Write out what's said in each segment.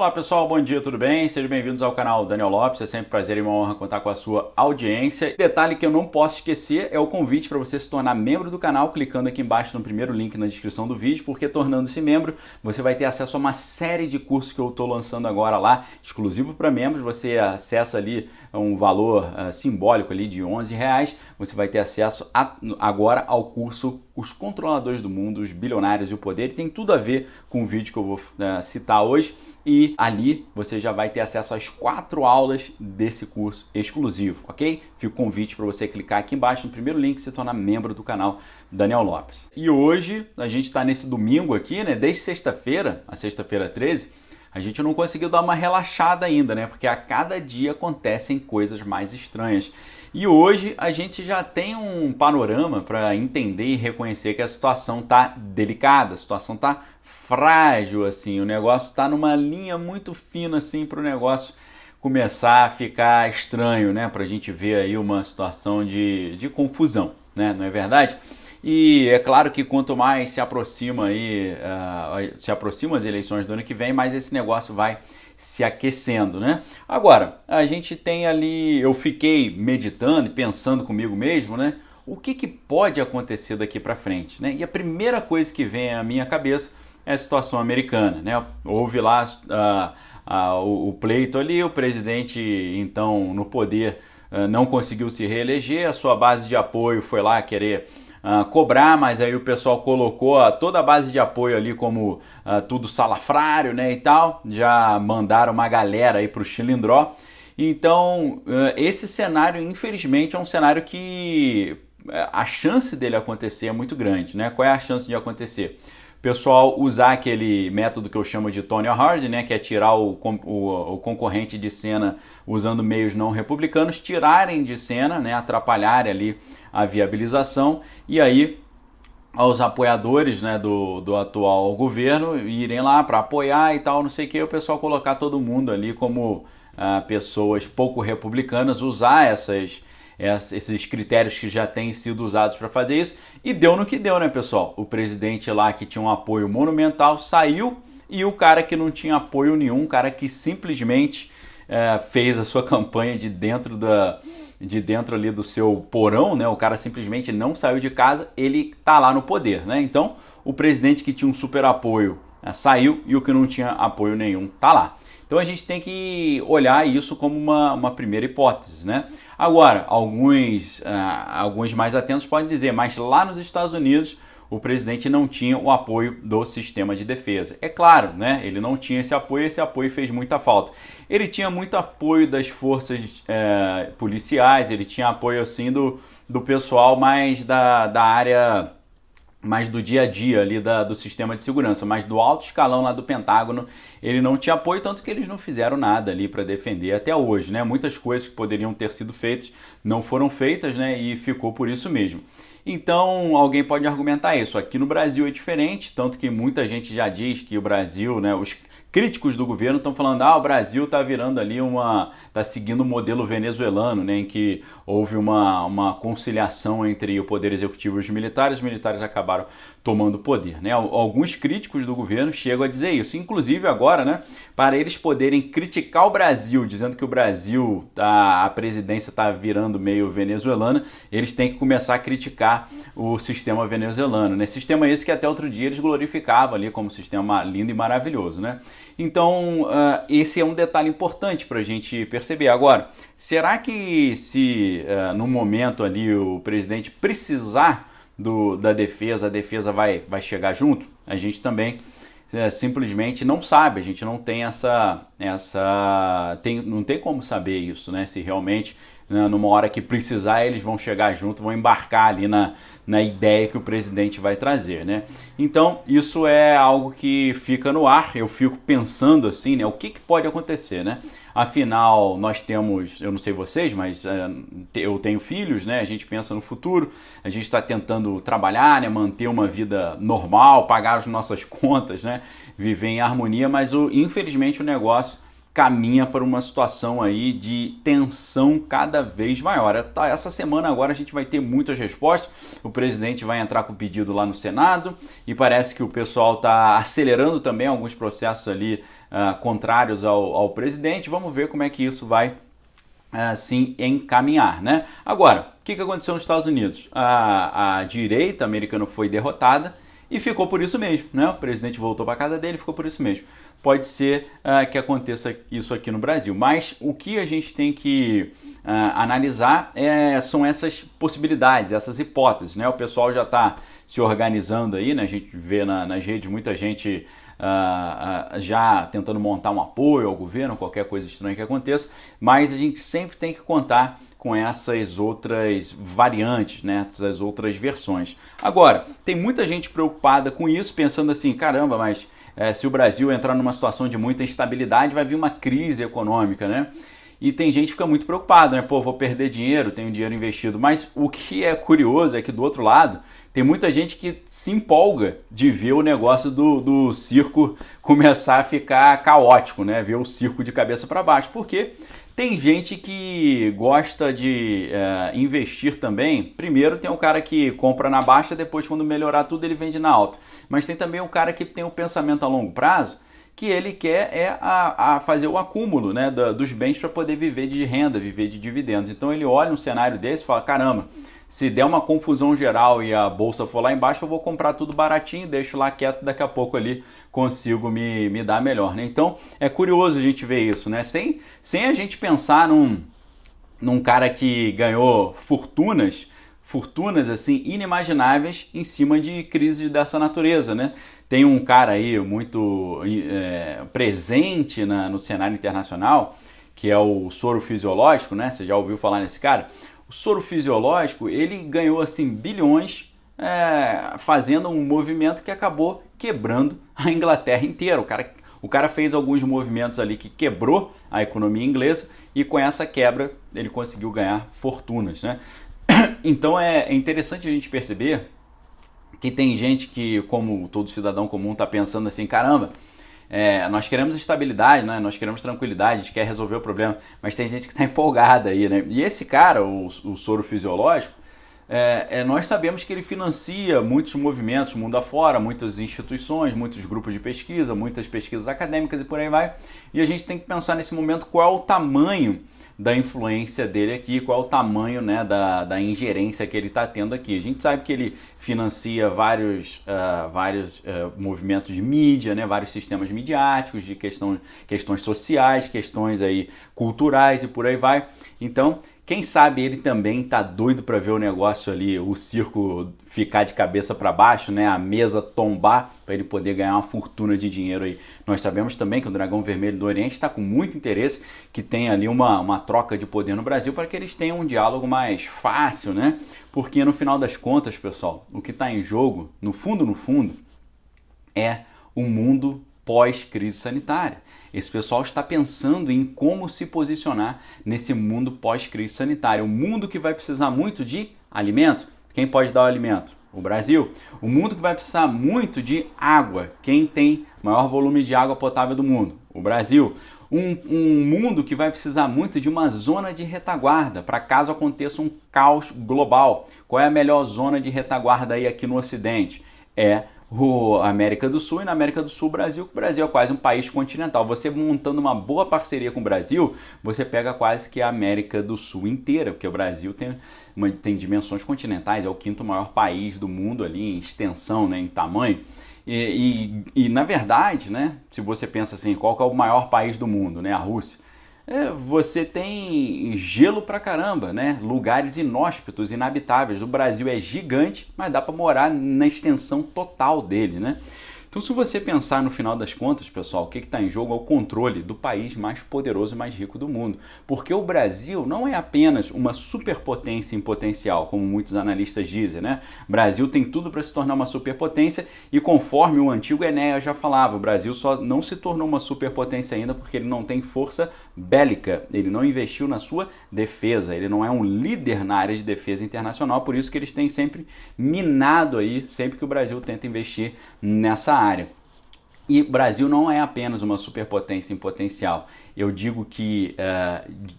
Olá pessoal, bom dia, tudo bem? Sejam bem-vindos ao canal Daniel Lopes, é sempre um prazer e uma honra contar com a sua audiência. Detalhe que eu não posso esquecer é o convite para você se tornar membro do canal, clicando aqui embaixo no primeiro link na descrição do vídeo, porque tornando-se membro, você vai ter acesso a uma série de cursos que eu estou lançando agora lá, exclusivo para membros. Você acessa ali um valor simbólico ali de R$11, você vai ter acesso agora ao curso Os Controladores do Mundo, os Bilionários e o Poder, e tem tudo a ver com o vídeo que eu vou citar hoje, e ali você já vai ter acesso às 4 aulas desse curso exclusivo, ok? Fica o convite para você clicar aqui embaixo no primeiro link e se tornar membro do canal Daniel Lopes. E hoje a gente está nesse domingo aqui, né? Desde sexta-feira, a sexta-feira 13, a gente não conseguiu dar uma relaxada ainda, né? Porque a cada dia acontecem coisas mais estranhas. E hoje a gente já tem um panorama para entender e reconhecer que a situação está delicada, a situação está frágil, assim, o negócio está numa linha muito fina, assim, para o negócio começar a ficar estranho, né? Para a gente ver aí uma situação de confusão, né? Não é verdade? E é claro que quanto mais se aproxima aí, se aproximam as eleições do ano que vem, mais esse negócio vai se aquecendo, né? Agora, a gente tem ali, eu fiquei meditando e pensando comigo mesmo, né? O que pode acontecer daqui para frente, né? E a primeira coisa que vem à minha cabeça é a situação americana, né? Houve lá o pleito ali, o presidente então no poder não conseguiu se reeleger, a sua base de apoio foi lá querer cobrar, mas aí o pessoal colocou toda a base de apoio ali como tudo salafrário, né, e tal, já mandaram uma galera aí pro chilindró. Então esse cenário, infelizmente, é um cenário que a chance dele acontecer é muito grande, né? Qual é a chance de acontecer? O pessoal usar aquele método que eu chamo de Tony Hard, né, que é tirar o concorrente de cena usando meios não republicanos, tirarem de cena, né, atrapalharem ali a viabilização, e aí aos apoiadores, né, do atual governo irem lá para apoiar e tal, não sei o que, o pessoal colocar todo mundo ali como pessoas pouco republicanas, usar esses critérios que já têm sido usados para fazer isso, e deu no que deu, né, pessoal? O presidente lá que tinha um apoio monumental saiu, e o cara que não tinha apoio nenhum, o cara que simplesmente fez a sua campanha de dentro ali do seu porão, né? O cara simplesmente não saiu de casa, ele tá lá no poder, né? Então, o presidente que tinha um super apoio saiu, e o que não tinha apoio nenhum tá lá. Então a gente tem que olhar isso como uma primeira hipótese, né? Agora, alguns mais atentos podem dizer, mas lá nos Estados Unidos o presidente não tinha o apoio do sistema de defesa. É claro, né? Ele não tinha esse apoio fez muita falta. Ele tinha muito apoio das forças policiais, ele tinha apoio assim do pessoal mais da área, mais do dia a dia ali do sistema de segurança, mas do alto escalão lá do Pentágono ele não tinha apoio, tanto que eles não fizeram nada ali para defender até hoje, né? Muitas coisas que poderiam ter sido feitas não foram feitas, né? E ficou por isso mesmo. Então alguém pode argumentar isso. Aqui no Brasil é diferente, tanto que muita gente já diz que o Brasil, né, os críticos do governo estão falando, o Brasil está virando ali está seguindo o modelo venezuelano, né, em que houve uma conciliação entre o poder executivo e os militares acabaram tomando poder, né? Alguns críticos do governo chegam a dizer isso, inclusive agora, né, para eles poderem criticar o Brasil, dizendo que o Brasil, a presidência está virando meio venezuelana, eles têm que começar a criticar o sistema venezuelano, né? Sistema esse que até outro dia eles glorificavam ali como sistema lindo e maravilhoso, né? Então, esse é um detalhe importante para a gente perceber. Agora, será que se no momento ali o presidente precisar da defesa, a defesa vai chegar junto? A gente também simplesmente não sabe, a gente não tem não tem como saber isso, né? Se realmente numa hora que precisar eles vão chegar junto, vão embarcar ali na ideia que o presidente vai trazer, né? Então isso é algo que fica no ar, eu fico pensando assim, né? O que pode acontecer, né? Afinal, nós temos, eu não sei vocês, mas eu tenho filhos, né? A gente pensa no futuro, a gente está tentando trabalhar, né? Manter uma vida normal, pagar as nossas contas, né? Viver em harmonia, mas infelizmente o negócio caminha para uma situação aí de tensão cada vez maior. Essa semana agora a gente vai ter muitas respostas, o presidente vai entrar com o pedido lá no Senado e parece que o pessoal está acelerando também alguns processos ali contrários ao presidente. Vamos ver como é que isso vai se encaminhar, né? Agora, o que aconteceu nos Estados Unidos? A direita americana foi derrotada e ficou por isso mesmo, né? O presidente voltou para a casa dele e ficou por isso mesmo. Pode ser que aconteça isso aqui no Brasil, mas o que a gente tem que analisar são essas possibilidades, essas hipóteses, né? O pessoal já está se organizando aí, né? A gente vê nas redes muita gente já tentando montar um apoio ao governo, qualquer coisa estranha que aconteça, mas a gente sempre tem que contar com essas outras variantes, né? Essas outras versões. Agora, tem muita gente preocupada com isso, pensando assim, caramba, mas se o Brasil entrar numa situação de muita instabilidade, vai vir uma crise econômica, né? E tem gente que fica muito preocupada, né? Pô, vou perder dinheiro, tenho dinheiro investido. Mas o que é curioso é que do outro lado, tem muita gente que se empolga de ver o negócio do circo começar a ficar caótico, né? Ver o circo de cabeça para baixo. Porque tem gente que gosta de investir também. Primeiro tem o cara que compra na baixa, depois quando melhorar tudo ele vende na alta. Mas tem também o cara que tem um pensamento a longo prazo, que ele quer fazer o acúmulo, né, dos bens para poder viver de renda, viver de dividendos. Então ele olha um cenário desse e fala, caramba, se der uma confusão geral e a bolsa for lá embaixo, eu vou comprar tudo baratinho, deixo lá quieto, daqui a pouco ali consigo me dar melhor, né? Então é curioso a gente ver isso, né? Sem a gente pensar num cara que ganhou fortunas assim inimagináveis em cima de crises dessa natureza, né? Tem um cara aí muito presente no cenário internacional, que é o soro fisiológico, né? Você já ouviu falar nesse cara? O soro fisiológico, ele ganhou assim bilhões fazendo um movimento que acabou quebrando a Inglaterra inteira. O cara fez alguns movimentos ali que quebrou a economia inglesa e com essa quebra ele conseguiu ganhar fortunas, né? Então é interessante a gente perceber que tem gente que, como todo cidadão comum, está pensando assim, caramba, nós queremos estabilidade, né? Nós queremos tranquilidade, a gente quer resolver o problema, mas tem gente que está empolgada aí, né? E esse cara, o soro fisiológico, nós sabemos que ele financia muitos movimentos mundo afora, muitas instituições, muitos grupos de pesquisa, muitas pesquisas acadêmicas e por aí vai. E a gente tem que pensar nesse momento qual é o tamanho da influência dele aqui, qual é o tamanho, né, da ingerência que ele está tendo aqui. A gente sabe que ele financia vários movimentos de mídia, né, vários sistemas midiáticos, de questões sociais, questões aí culturais e por aí vai. Então, quem sabe ele também tá doido para ver o negócio ali, o circo ficar de cabeça para baixo, né, a mesa tombar, para ele poder ganhar uma fortuna de dinheiro aí. Nós sabemos também que o Dragão Vermelho do Oriente está com muito interesse que tenha ali uma troca de poder no Brasil para que eles tenham um diálogo mais fácil, né? Porque no final das contas, pessoal, o que está em jogo, no fundo, é o mundo pós-crise sanitária. Esse pessoal está pensando em como se posicionar nesse mundo pós-crise sanitária. Um mundo que vai precisar muito de alimento. Quem pode dar o alimento? O Brasil. O mundo que vai precisar muito de água. Quem tem maior volume de água potável do mundo? O Brasil. Um mundo que vai precisar muito de uma zona de retaguarda para caso aconteça um caos global. Qual é a melhor zona de retaguarda aí aqui no Ocidente? É a América do Sul, e na América do Sul o Brasil, que o Brasil é quase um país continental. Você montando uma boa parceria com o Brasil, você pega quase que a América do Sul inteira, porque o Brasil tem dimensões continentais, é o quinto maior país do mundo ali em extensão, né, em tamanho. E na verdade, né, se você pensa assim, qual que é o maior país do mundo, né, a Rússia, você tem gelo pra caramba, né? Lugares inóspitos, inabitáveis. O Brasil é gigante, mas dá para morar na extensão total dele, né? Então, se você pensar no final das contas, pessoal, o que está em jogo é o controle do país mais poderoso e mais rico do mundo. Porque o Brasil não é apenas uma superpotência em potencial, como muitos analistas dizem, né? O Brasil tem tudo para se tornar uma superpotência e conforme o antigo Enéas já falava, o Brasil só não se tornou uma superpotência ainda porque ele não tem força bélica, ele não investiu na sua defesa, ele não é um líder na área de defesa internacional, por isso que eles têm sempre minado aí, sempre que o Brasil tenta investir nessa área. E o Brasil não é apenas uma superpotência em potencial. Eu digo que,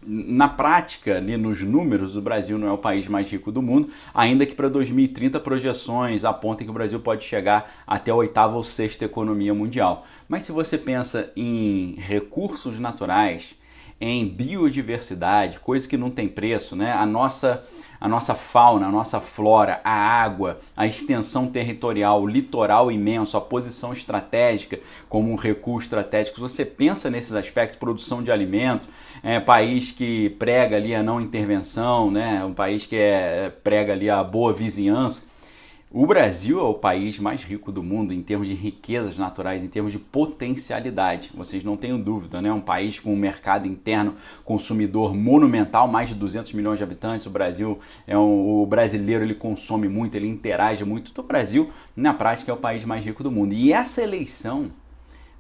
na prática, ali nos números, o Brasil não é o país mais rico do mundo, ainda que para 2030 projeções apontem que o Brasil pode chegar até a 8ª ou 6ª economia mundial. Mas se você pensa em recursos naturais, em biodiversidade, coisa que não tem preço, né? A nossa fauna, a nossa flora, a água, a extensão territorial, o litoral imenso, a posição estratégica como um recurso estratégico. Se você pensa nesses aspectos, produção de alimento, país que prega ali a não intervenção, né? Um país que prega ali a boa vizinhança. O Brasil é o país mais rico do mundo em termos de riquezas naturais, em termos de potencialidade. Vocês não tenham dúvida, né? Um país com um mercado interno consumidor monumental, mais de 200 milhões de habitantes. O Brasil o brasileiro, ele consome muito, ele interage muito. Então, o Brasil, na prática, é o país mais rico do mundo. E essa eleição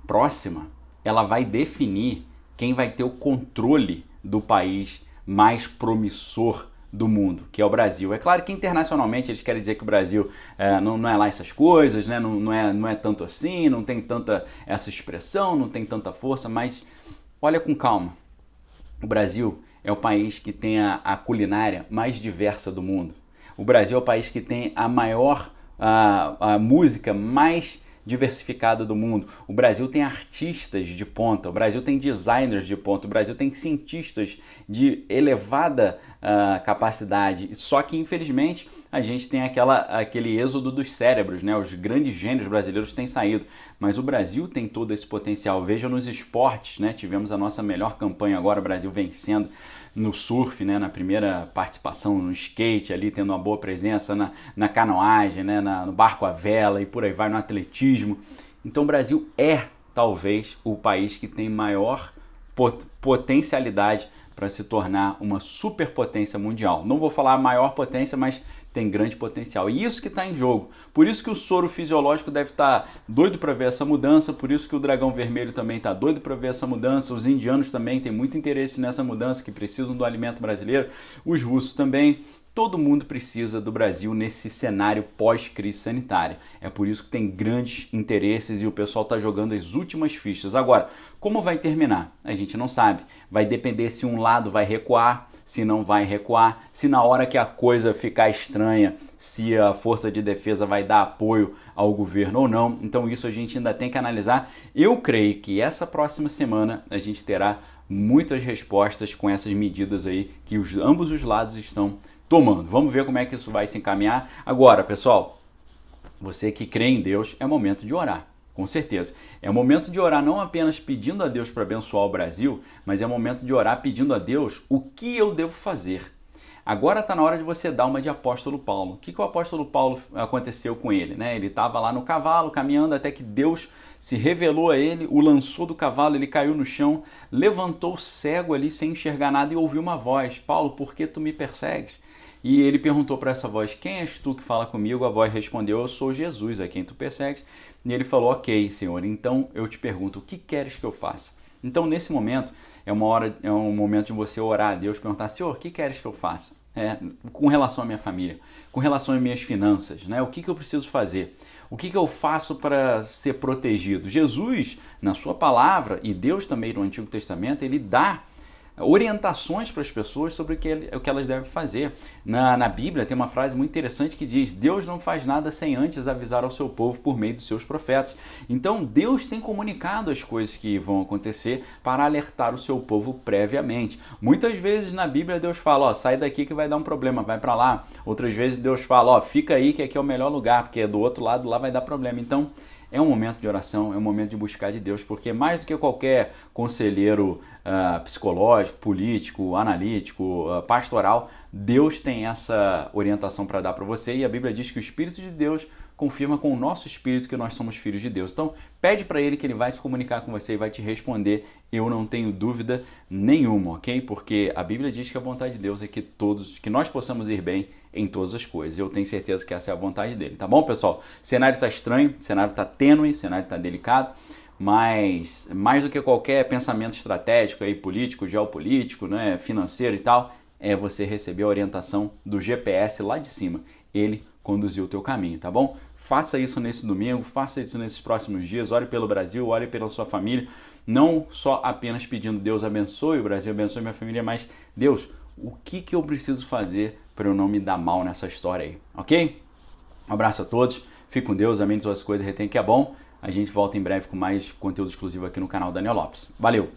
próxima, ela vai definir quem vai ter o controle do país mais promissor do mundo, que é o Brasil. É claro que internacionalmente eles querem dizer que o Brasil não é lá essas coisas, né? não é tanto assim, não tem tanta essa expressão, não tem tanta força, mas olha com calma. O Brasil é o país que tem a culinária mais diversa do mundo. O Brasil é o país que tem a maior a música mais diversificada do mundo. O Brasil tem artistas de ponta, o Brasil tem designers de ponta, o Brasil tem cientistas de elevada capacidade. Só que, infelizmente, a gente tem aquele êxodo dos cérebros, né? Os grandes gênios brasileiros têm saído, mas o Brasil tem todo esse potencial. Veja nos esportes, né? Tivemos a nossa melhor campanha agora, o Brasil vencendo no surf, né, na primeira participação, no skate ali, tendo uma boa presença na canoagem, né, no barco à vela e por aí vai, no atletismo. Então o Brasil é talvez o país que tem maior potencialidade para se tornar uma superpotência mundial. Não vou falar maior potência, mas tem grande potencial. E isso que está em jogo. Por isso que o soro fisiológico deve estar doido para ver essa mudança, por isso que o dragão vermelho também está doido para ver essa mudança, os indianos também têm muito interesse nessa mudança, que precisam do alimento brasileiro, os russos também. Todo mundo precisa do Brasil nesse cenário pós-crise sanitária. É por isso que tem grandes interesses e o pessoal está jogando as últimas fichas. Agora, como vai terminar? A gente não sabe. Vai depender se um lado vai recuar, se não vai recuar, se na hora que a coisa ficar estranha, se a Força de Defesa vai dar apoio ao governo ou não. Então isso a gente ainda tem que analisar. Eu creio que essa próxima semana a gente terá muitas respostas com essas medidas aí que ambos os lados estão tomando. Vamos ver como é que isso vai se encaminhar. Agora, pessoal, você que crê em Deus, é momento de orar. Com certeza. É momento de orar não apenas pedindo a Deus para abençoar o Brasil, mas é momento de orar pedindo a Deus o que eu devo fazer. Agora está na hora de você dar uma de apóstolo Paulo. O que o apóstolo Paulo aconteceu com ele? Né? Ele estava lá no cavalo, caminhando até que Deus se revelou a ele, o lançou do cavalo, ele caiu no chão, levantou cego ali sem enxergar nada e ouviu uma voz: Paulo, por que tu me persegues? E ele perguntou para essa voz: quem és tu que fala comigo? A voz respondeu: eu sou Jesus, a quem tu persegues. E ele falou: ok, Senhor, então eu te pergunto, o que queres que eu faça? Então, nesse momento, é um momento de você orar a Deus, perguntar: Senhor, o que queres que eu faça? Com relação à minha família, com relação às minhas finanças, né? O que eu preciso fazer? O que eu faço para ser protegido? Jesus, na sua palavra, e Deus também no Antigo Testamento, ele dá orientações para as pessoas sobre o que elas devem fazer. Na Bíblia tem uma frase muito interessante que diz: Deus não faz nada sem antes avisar ao seu povo por meio dos seus profetas. Então Deus tem comunicado as coisas que vão acontecer para alertar o seu povo previamente. Muitas vezes na Bíblia Deus fala: ó, sai daqui que vai dar um problema, vai para lá. Outras vezes Deus fala: ó, fica aí que aqui é o melhor lugar, porque do outro lado lá vai dar problema. Então é um momento de oração, é um momento de buscar de Deus, porque mais do que qualquer conselheiro psicológico, político, analítico, pastoral, Deus tem essa orientação para dar para você, e a Bíblia diz que o Espírito de Deus confirma com o nosso espírito que nós somos filhos de Deus. Então, pede para Ele que Ele vai se comunicar com você e vai te responder. Eu não tenho dúvida nenhuma, ok? Porque a Bíblia diz que a vontade de Deus é que nós possamos ir bem em todas as coisas. Eu tenho certeza que essa é a vontade dele, tá bom, pessoal? O cenário está estranho, o cenário está tênue, o cenário está delicado, mas mais do que qualquer pensamento estratégico aí, político, geopolítico, né, financeiro e tal, é você receber a orientação do GPS lá de cima. Ele conduzir o teu caminho, tá bom? Faça isso nesse domingo, faça isso nesses próximos dias, ore pelo Brasil, ore pela sua família, não só apenas pedindo Deus abençoe o Brasil, abençoe minha família, mas Deus, o que eu preciso fazer para eu não me dar mal nessa história aí, ok? Um abraço a todos, fique com Deus, amém todas as coisas, retém que é bom. A gente volta em breve com mais conteúdo exclusivo aqui no canal Daniel Lopes. Valeu!